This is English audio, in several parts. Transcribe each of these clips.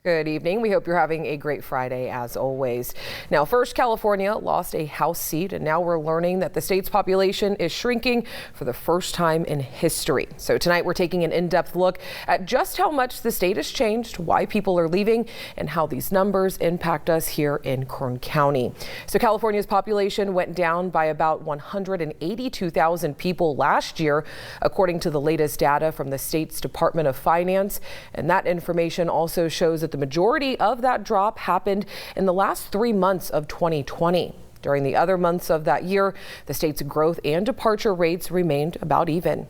Good evening. We hope you're having a great Friday as always. Now, first, California lost a House seat, and now we're learning that the state's population is shrinking for the first time in history. So tonight we're taking an in-depth look at just how much the state has changed, why people are leaving, and how these numbers impact us here in Kern County. So California's population went down by about 182,000 people last year, according to the latest data from the state's Department of Finance. And that information also shows that the majority of that drop happened in the last 3 months of 2020. During the other months of that year, the state's growth and departure rates remained about even.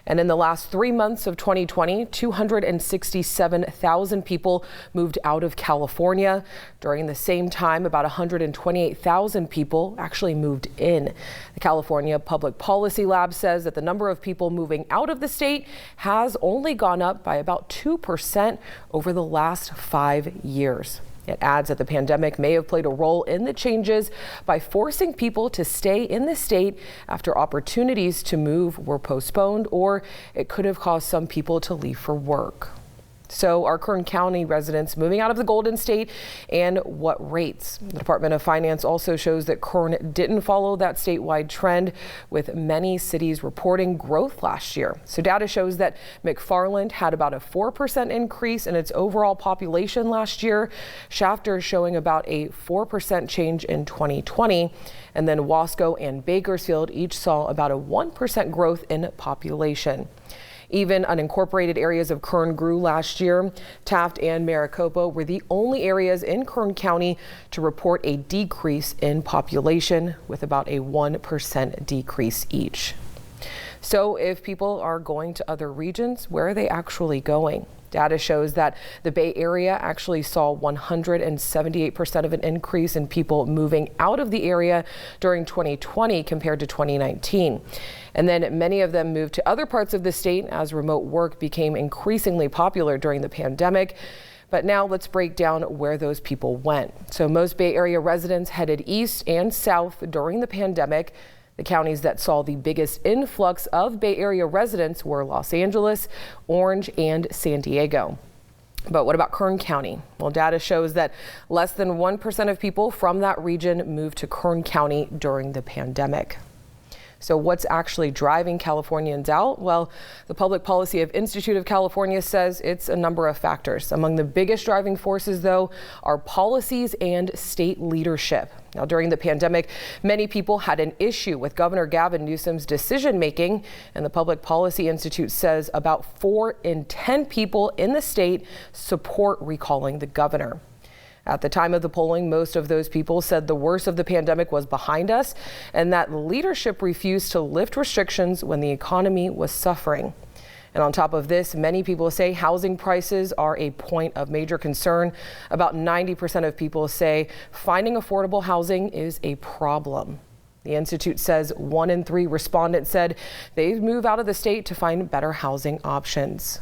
And in the last 3 months of 2020, 267,000 people moved out of California. During the same time, about 128,000 people actually moved in. The California Public Policy Lab says that the number of people moving out of the state has only gone up by about 2% over the last 5 years. It adds that the pandemic may have played a role in the changes by forcing people to stay in the state after opportunities to move were postponed, or it could have caused some people to leave for work. So are Kern County residents moving out of the Golden State, and what rates? The Department of Finance also shows that Kern didn't follow that statewide trend, with many cities reporting growth last year. So data shows that McFarland had about a 4% increase in its overall population last year. Shafter is showing about a 4% change in 2020. And then Wasco and Bakersfield each saw about a 1% growth in population. Even unincorporated areas of Kern grew last year. Taft and Maricopa were the only areas in Kern County to report a decrease in population, with about a 1% decrease each. So if people are going to other regions, where are they actually going? Data shows that the Bay Area actually saw 178% of an increase in people moving out of the area during 2020 compared to 2019. And then many of them moved to other parts of the state as remote work became increasingly popular during the pandemic. But now let's break down where those people went. So most Bay Area residents headed east and south during the pandemic. The counties that saw the biggest influx of Bay Area residents were Los Angeles, Orange, and San Diego. But what about Kern County? Well, data shows that less than 1% of people from that region moved to Kern County during the pandemic. So what's actually driving Californians out? Well, the Public Policy of Institute of California says it's a number of factors. Among the biggest driving forces, though, are policies and state leadership. Now, during the pandemic, many people had an issue with Governor Gavin Newsom's decision making, and the Public Policy Institute says about 4 in 10 people in the state support recalling the governor. At the time of the polling, most of those people said the worst of the pandemic was behind us, and that leadership refused to lift restrictions when the economy was suffering. And on top of this, many people say housing prices are a point of major concern. About 90% of people say finding affordable housing is a problem. The Institute says 1 in 3 respondents said they'd move out of the state to find better housing options.